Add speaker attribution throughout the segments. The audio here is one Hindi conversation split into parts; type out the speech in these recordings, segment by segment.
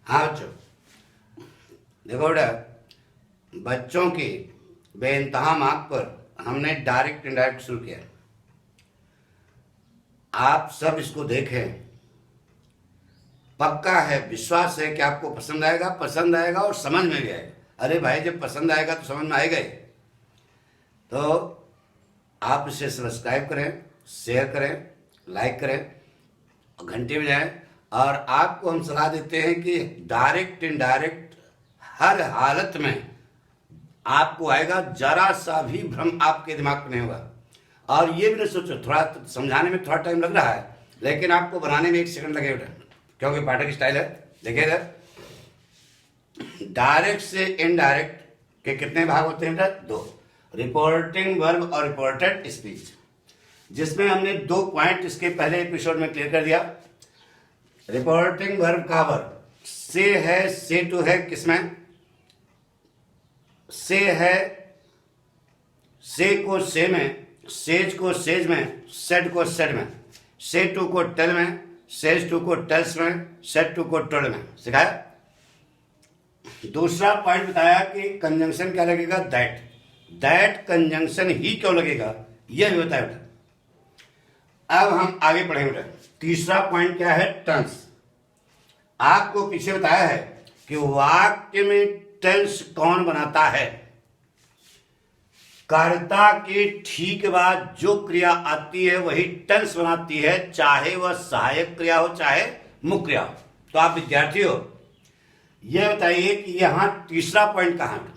Speaker 1: हाँ बच्चों, देखो बेटा, बच्चों की बेइंतहा मांग पर हमने डायरेक्ट इनडायरेक्ट शुरू किया। आप सब इसको देखें, पक्का है, विश्वास है कि आपको पसंद आएगा और समझ में भी आएगा। अरे भाई, जब पसंद आएगा तो समझ में आएगा ही। तो आप इसे सब्सक्राइब करें, शेयर करें, लाइक करें, घंटे बजाएं। और आपको हम सलाह देते हैं कि डायरेक्ट इनडायरेक्ट हर हालत में आपको आएगा, जरा सा भी भ्रम आपके दिमाग में नहीं होगा। और ये भी नहीं सोचो, थोड़ा समझाने में थोड़ा टाइम लग रहा है, लेकिन आपको बनाने में 1 सेकंड लगेगा, क्योंकि पाठक स्टाइल है। देखिए इधर, डायरेक्ट से इनडायरेक्ट के कितने भाग होते हैं बेटा? 2, रिपोर्टिंग वर्ब और रिपोर्टेड स्पीच, जिसमें हमने 2 पॉइंट इसके पहले एपिसोड में क्लियर कर दिया। रिपोर्टिंग वर्ब का वर्ब से है, से टू है, किसमें? से है, से को से में, सेज को सेज में, सेड को सेड में, से टू को टेल में, सेज टू को टेल्स में, सेड टू को टोल में। सिखाया। दूसरा पॉइंट बताया कि कंजंक्शन क्या लगेगा? दैट। दैट कंजंक्शन ही क्यों लगेगा, यह भी बताया बेटा। अब हम आगे बढ़ेंगे बेटा। तीसरा पॉइंट क्या है? टेंस। आपको पीछे बताया है कि वाक्य में टेंस कौन बनाता है। कर्ता के ठीक बाद जो क्रिया आती है वही टेंस बनाती है, चाहे वह सहायक क्रिया हो चाहे मुख्य क्रिया हो। तो आप विद्यार्थी हो, यह बताइए कि यहां तीसरा पॉइंट कहां है?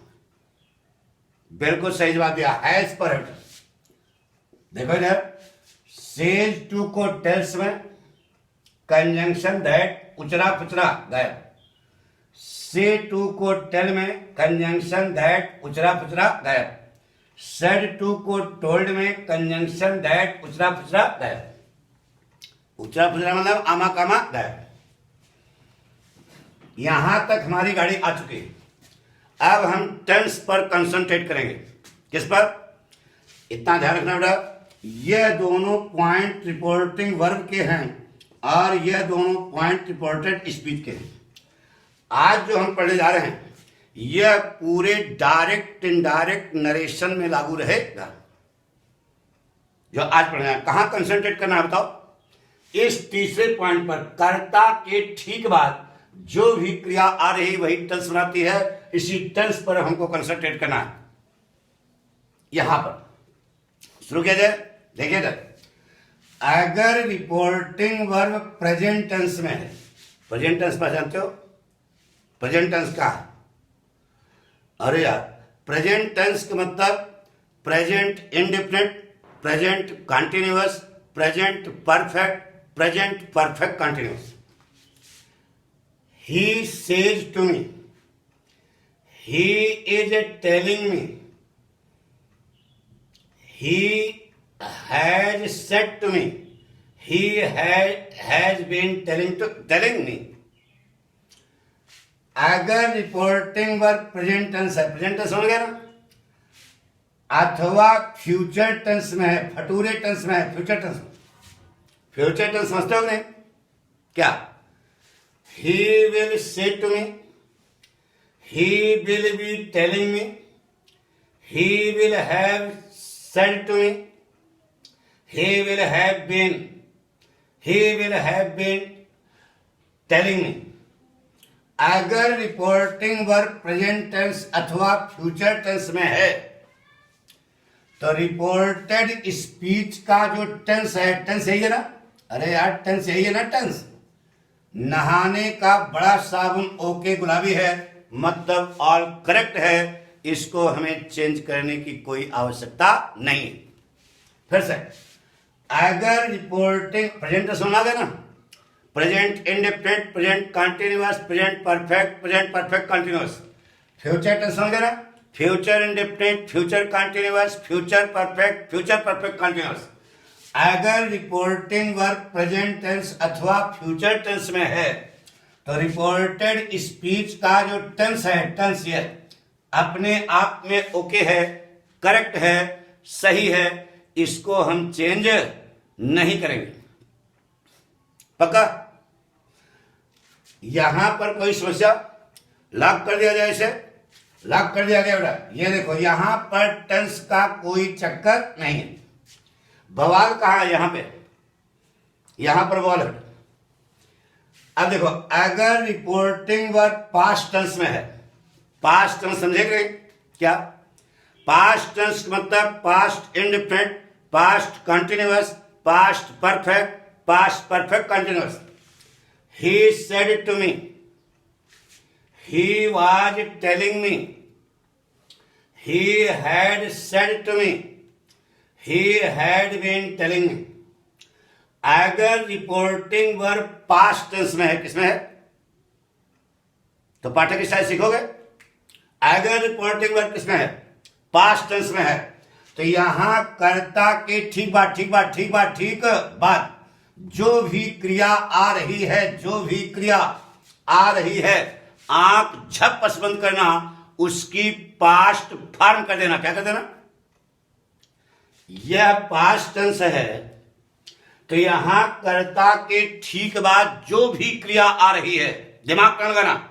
Speaker 1: बिल्कुल सही जवाब दिया, हैज पर है। देखो इधर, सेज टू को टेल्स में कंजंक्शन दैट, उचरा पुचरा गायब। से टू को टेल में कंजंक्शन दैट, उचरा पुचरा गायब। सेड टू को टोल्ड में कंजंक्शन दैट, उचरा पुचरा गायब। उचरा पुचरा मतलब आमा कामा गायब। यहां तक हमारी गाड़ी आ चुकी है। अब हम टेंस पर कंसंट्रेट करेंगे। किस पर? इतना ध्यान रखना बेटा, यह दोनों पॉइंट रिपोर्टिंग वर्ब के हैं और यह दोनों पॉइंट रिपोर्टेड स्पीच के हैं। आज जो हम पढ़ने जा रहे हैं यह पूरे डायरेक्ट इनडायरेक्ट नरेशन में लागू रहेगा। जो आज पढ़ना है, कहां कंसंट्रेट करना है बताओ? इस तीसरे पॉइंट पर, कर्ता के ठीक बाद जो भी क्रिया आ रही वही टेंस बनाती है। इसी टेंस पर हमको कंसंट्रेट करना है। यहां पर शुरू किया जाए। देखिए सर, अगर रिपोर्टिंग वर्ब प्रेजेंट टेंस में है, प्रेजेंट टेंस पहचानते हो? प्रेजेंट टेंस का, अरे यार, प्रेजेंट टेंस का मतलब present indefinite, present continuous, present perfect, present perfect continuous. He says to me, he is telling me, he has said to me, he has been telling me। अगर रिपोर्टिंग वर्ब प्रेजेंट टेंस है, प्रेजेंट टेंस हो गया ना, अथवा फ्यूचर टेंस में है, फटूरे टेंस में है, फ्यूचर टेंस। फ्यूचर टेंस समझते हो नहीं? क्या? he will say to me, he will be telling me, he will have said to me, he will have been telling me। अगर रिपोर्टिंग वर्ब प्रेजेंट टेंस अथवा फ्यूचर टेंस में है तो रिपोर्टेड स्पीच का जो टेंस है, टेंस यही है ना? अरे यार, टेंस यही है ना? टेंस नहाने का बड़ा साबुन ओके गुलाबी है, मतलब ऑल करेक्ट है। इसको हमें चेंज करने की कोई आवश्यकता नहीं। फिर से, अगर रिपोर्टिंग प्रेजेंट सुना गया ना, present indefinite, present continuous, present perfect continuous. Future tense समझ गए ना? Future indefinite, future continuous, future perfect continuous. अगर रिपोर्टिंग वर्ब प्रेजेंट टेंस अथवा फ्यूचर टेंस में है तो रिपोर्टेड स्पीच का जो टेंस है, टेंस ये अपने आप में ओके है, करेक्ट है, सही है। इसको हम चेंज नहीं करेंगे। पक्का? यहां पर कोई समस्या, लॉक कर दिया जाए, इसे लॉक कर दिया गया बेटा। ये देखो यहां पर टेंस का कोई चक्कर नहीं है। बवाल कहां है? यहां पे, यहां पर बवाल है। अब देखो अगर रिपोर्टिंग वर्ब पास्ट टेंस में है, पास्ट टेंस समझेंगे क्या? पास्ट टेंस मतलब past indefinite, past continuous, past perfect, past perfect continuous. He said it to me. He was telling me. He had said to me. He had been telling me. अगर रिपोर्टिंग वर्ब पास्ट टेंस में है, किसमें है? तो पाठक स्टाइल सीखोगे। अगर रिपोर्टिंग वर्ब किसमें है? पास्ट टेंस में है, तो यहां कर्ता के ठीक बाद जो भी क्रिया आ रही है, जो भी क्रिया आ रही है, आंख झपस बंद करना, उसकी पास्ट फॉर्म कर देना। क्या कर देना? यह पास्ट टेंस है, तो यहां कर्ता के ठीक बाद जो भी क्रिया आ रही है, दिमाग का लगाना,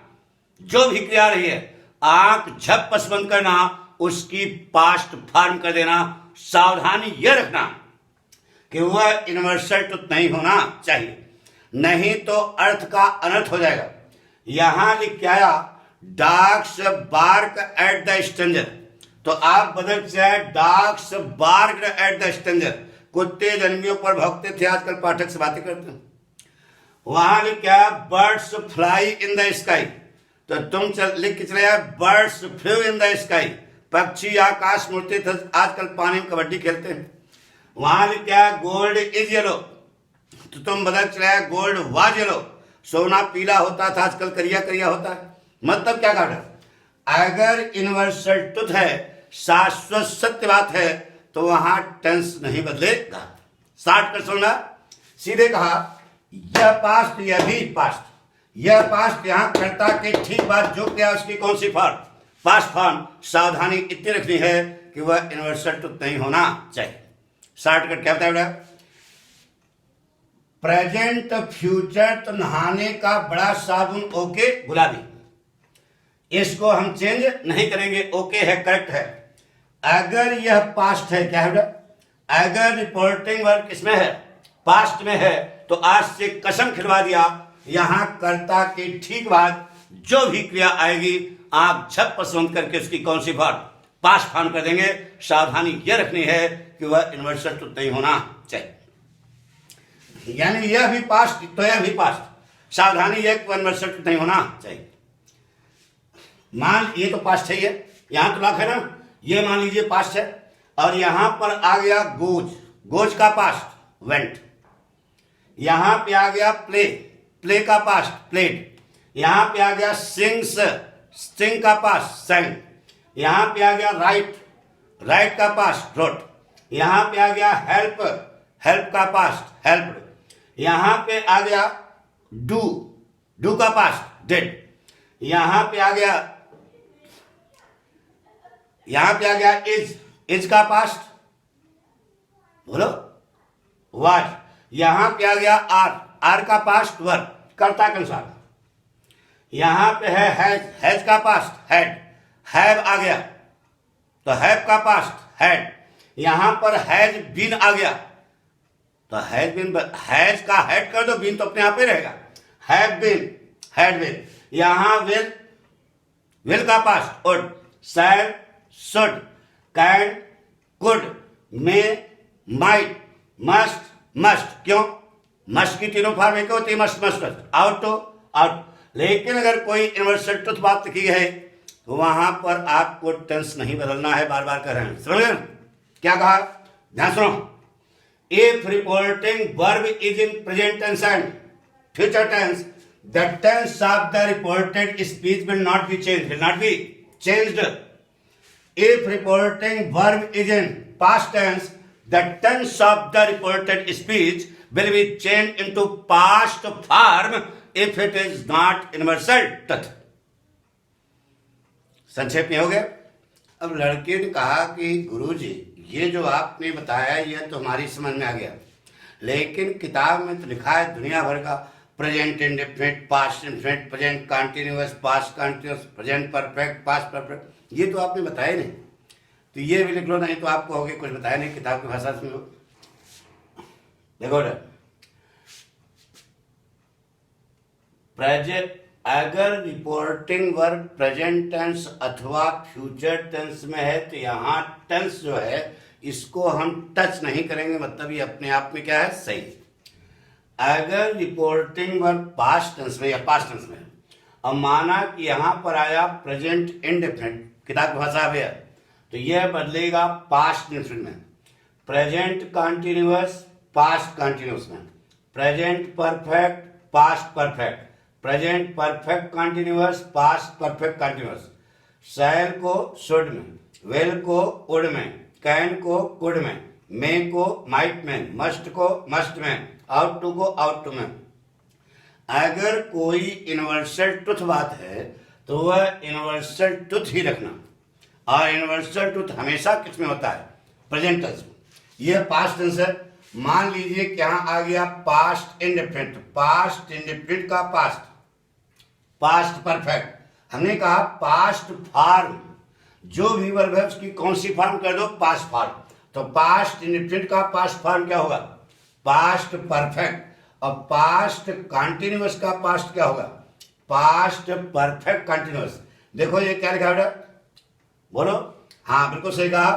Speaker 1: जो भी क्रिया आ रही है, आंख झपस बंद करना, उसकी पास्ट फॉर्म कर देना। सावधानी यह रखना कि वह यूनिवर्सल ट्रुथ नहीं होना चाहिए, नहीं तो अर्थ का अनर्थ हो जाएगा। यहां लिख के आया dogs bark at the stranger, तो आप बदल जाए dogs bark at the stranger. कुत्ते जन्मियों पर भौंकते थे, आजकल पाठक से बातें करते हैं। वहां लिख के आया birds fly in the sky, तो तुम लिख के चले आए birds flu in the sky. पक्षी आकाश में उड़ते थे, आजकल पानी में कबड्डी खेलते हैं। वहां क्या गोल्ड इज येलो, तो तुम बदल चलाया गोल्ड वाज येलो। सोना पीला होता था, आजकल करिया करिया होता है। मतलब क्या कहा? अगर यूनिवर्सल ट्रुथ है, शाश्वत सत्य बात है, तो वहां टेंस नहीं बदलेगा। स्टार्ट कर सुनना। सीधे कहा यह पास्ट, यह भी पास्ट, यह पास्ट। यहां कर्ता के ठीक बाद जो क्या उसकी कौन सी फॉर्म? Past form. सावधानी इतनी रखनी है कि वह यूनिवर्सल ट्रुथ नहीं होना चाहिए। शॉर्टकट क्या बताया? प्रेजेंट फ्यूचर, तो नहाने का बड़ा साबुन ओके गुलाबी, इसको हम चेंज नहीं करेंगे, ओके है, करेक्ट है। अगर यह पास्ट है, क्या है? अगर रिपोर्टिंग वर्ब किसमें है? पास्ट में है, तो आज से कसम खिलवा दिया, यहां कर्ता के ठीक बाद जो भी क्रिया आएगी, आप झप पसंद करके उसकी कौन सी फॉर्म? पास्ट फॉर्म कर देंगे। सावधानी यह रखनी है कि वह यूनिवर्सल ट्रुथ नहीं होना चाहिए, यानी यह भी पास्ट तो यह भी पास्ट। सावधानी यह यूनिवर्सल ट्रुथ नहीं होना चाहिए। मान ये तो पास्ट है, ये यहां तो लॉक है ना, ये मान लीजिए पास्ट है, और यहां पर आ गया गोज, गोज का पास्ट वेंट। यहां पे आ गया प्ले, प्ले का पास्ट प्लेड। यहां पे आ गया सिंग्स, सिंग का पास्ट सेंग। यहां पे आ गया राइट, राइट का पास्ट रोट। यहां पे आ गया हेल्प, हेल्प का पास्ट हेल्प्ड। यहां पे आ गया डू, डू का पास्ट डिड। यहां पे आ गया, यहां पे आ गया इज, इज का पास्ट बोलो वाज। यहां पे आ गया आर, आर का पास्ट वर्ब कर्ता के अनुसार। यहां पे है हैज, हैज का पास्ट हैड, हैव आ गया तो हैव का पास्ट हैड। यहां पर हैज बीन आ गया तो हैज बीन, हैज का हैड कर दो, बीन तो अपने आप ही रहेगा, हैव बीन हैड बीन। यहां विल, विल का past would, shall should, can could, may might, must must. क्यों? मस्ट की तीनों फॉर्म एक होती है, मस्ट मस्ट मस्ट, आउट तो आउट। लेकिन अगर कोई यूनिवर्सल ट्रुथ बात की है तो वहां पर आपको टेंस नहीं बदलना है, बार बार कर रहे हैं। समझ गए क्या कहा? ध्यान सुनो। If reporting verb is in present tense and future tense, the tense of the reported speech will not be change, will not be changed. If reporting verb is in past tense, the tense of the reported speech will be changed into past form if it is not universal truth. संक्षेप में हो गया। अब लड़के ने कहा कि गुरुजी ये जो आपने बताया यह तो हमारी समझ में आ गया, लेकिन किताब में तो लिखा है दुनिया भर का present indefinite, past indefinite, present continuous, past continuous, present perfect, past perfect, ये तो आपने बताया नहीं, तो ये भी लिख लो, नहीं तो आपको होगी कुछ बताया नहीं, किताब की भाषा में हो। देखो प्रेजेंट, अगर रिपोर्टिंग वर्ब प्रेजेंट टेंस अथवा फ्यूचर टेंस में है तो यहाँ टेंस जो है इसको हम टच नहीं करेंगे, मतलब ये अपने आप में क्या है, सही। अगर रिपोर्टिंग वर्ब पास्ट टेंस में या पास्ट टेंस में, अब माना कि यहां पर आया प्रेजेंट इंडेफिनिट, किताब की भाषा में, तो यह बदलेगा पास्ट इंडेफिनिट में, प्रेजेंट कंटीन्यूअस पास्ट कंटीन्यूअस में, present perfect past perfect, present perfect continuous past perfect continuous, shall को शुड में, विल को वुड में, कैन को कुड में, मे को माइट में, मस्ट को मस्ट में, आउट टू को आउट टू में। अगर कोई यूनिवर्सल ट्रुथ बात है तो वह यूनिवर्सल ट्रुथ ही रखना, और यूनिवर्सल ट्रुथ हमेशा किस में होता है, प्रेजेंट टेंस में। यह पास्ट टेंस है। मान लीजिए कि यहां आ गया पास्ट इंडेफिनिट, पास्ट इंडेफिनिट का पास्ट, पास्ट परफेक्ट, हमने कहा पास्ट फॉर्म, जो भी वर्ब है उसकी कौन सी फॉर्म कर दो, पास्ट फॉर्म, तो पास्ट इंडेफिनिट का पास्ट फॉर्म क्या होगा, पास्ट परफेक्ट, और पास्ट कंटीन्यूअस का पास्ट क्या होगा, पास्ट परफेक्ट कंटीन्यूअस। देखो ये क्या लिखा बेटा, बोलो, हाँ बिल्कुल सही कहा,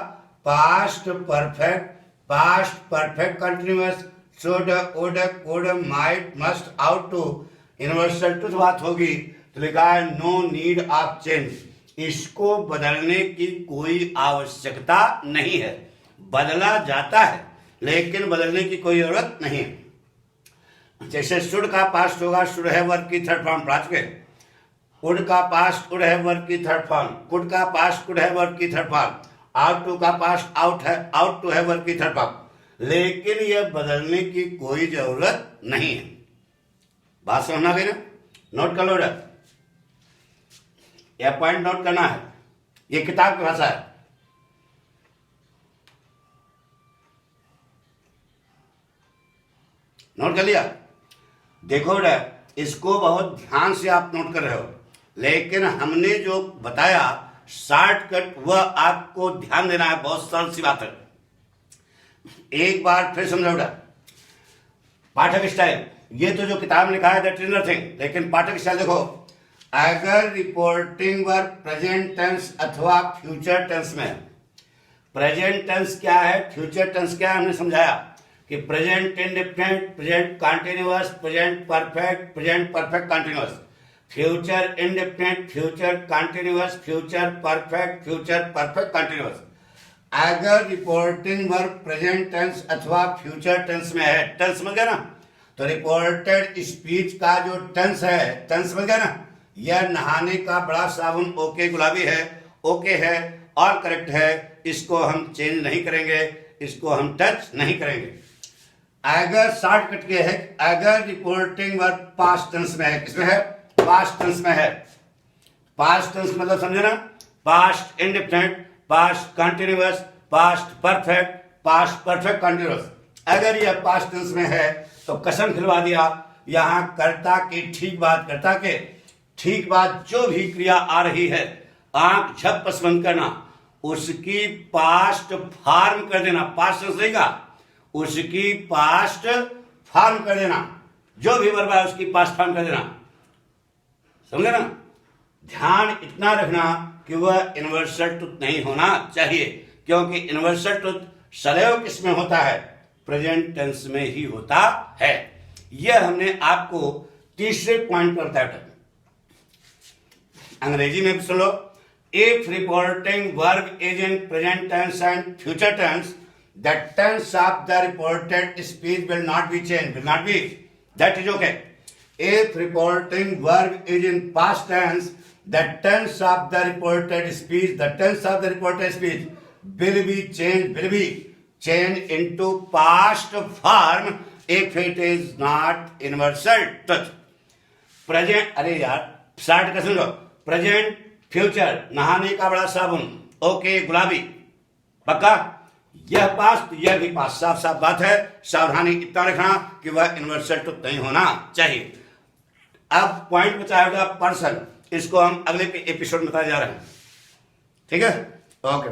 Speaker 1: past perfect, past perfect continuous, should would could might must ought to, universal truth बात होगी तो लिखा है नो नीड ऑफ चेंज, इसको बदलने की कोई आवश्यकता नहीं है, बदला जाता है लेकिन बदलने की कोई जरूरत नहीं है। जैसे शुड का पास्ट होगा शुड है वर्ब की थर्ड फॉर्म, पढ़ा चुके। वुड का पास्ट वुड है वर्ब की थर्ड फॉर्म, कुड का पास्ट कुड है वर्ब की थर्ड फॉर्म, आउट टू का पास्ट आउट है आउट टू है वर्ब की थर्ड फॉर्म, लेकिन यह बदलने की कोई जरूरत नहीं है। बात समझना गई ना, नोट कर लो, यह पॉइंट नोट करना है, यह किताब की भाषा है। नोट कर लिया। देखो इसको बहुत ध्यान से आप नोट कर रहे हो, लेकिन हमने जो बताया शॉर्टकट वह आपको ध्यान देना है, बहुत सरल सी बात है। एक बार फिर समझो बेटा, पाठक स्टाइल, ये तो जो किताब में लिखा है दैट इज नथिंग, लेकिन पाठक स्टाइल देखो, अगर रिपोर्टिंग वर्ब प्रेजेंट टेंस अथवा फ्यूचर टेंस में, प्रेजेंट टेंस क्या है, फ्यूचर टेंस क्या है, हमने समझाया कि present indefinite, present continuous, present perfect, present perfect continuous, future indefinite, future continuous, future perfect, future perfect continuous. अगर रिपोर्टिंग वर्ब प्रेजेंट टेंस अथवा फ्यूचर टेंस में है, टेंस समझ गया ना, तो रिपोर्टेड स्पीच का जो टेंस है, टेंस समझ गया ना, यह नहाने का बड़ा साबुन ओके गुलाबी है, ओके है और करेक्ट है, इसको हम चेंज नहीं करेंगे, इसको हम टच नहीं करेंगे। अगर शॉर्टकट के है, अगर रिपोर्टिंग वर्ब पास्ट टेंस में है, किसमें है, पास्ट टेंस में है, पास्ट टेंस मतलब समझे ना, past indefinite, past continuous, past perfect, past perfect continuous. अगर यह पास्ट टेंस में है तो कसम खिलवा दिया, यहां कर्ता की ठीक बात, कर्ता के ठीक बात जो भी क्रिया आ रही है, आंख झपस बंद करना, उसकी पास्ट फॉर्म कर देना, पास्ट टेंस देगा, उसकी पास्ट फॉर्म कर देना, जो भी वर्ब है उसकी पास्ट फॉर्म कर देना, समझे ना। ध्यान इतना रखना कि वह यूनिवर्सल ट्रुथ नहीं होना चाहिए, क्योंकि यूनिवर्सल ट्रुथ सदैव किसमें होता है, प्रेजेंट टेंस में ही होता है। यह हमने आपको तीसरे पॉइंट पर बताया। अंग्रेजी में भी सुन लो, if reporting verb is in present tense and future tense, the tense of the reported speech will not be changed, will not be, that is okay. If reporting verb is in past tense, the tense of the reported speech, the tense of the reported speech will be changed into past form if it is not universal truth. Present, अरे यार स्टार्ट कर सुनो, प्रेजेंट फ्यूचर, नहाने का बड़ा साबुन, ओके गुलाबी, पक्का, यह पास्ट यह भी पास्ट, साफ साफ बात है। सावधानी इतना रखना कि वह यूनिवर्सल ट्रुथ नहीं होना चाहिए। अब पॉइंट बचा है बेटा पर्सन, इसको हम अगले एपिसोड में बताने जा रहे हैं। ठीक है, ओके।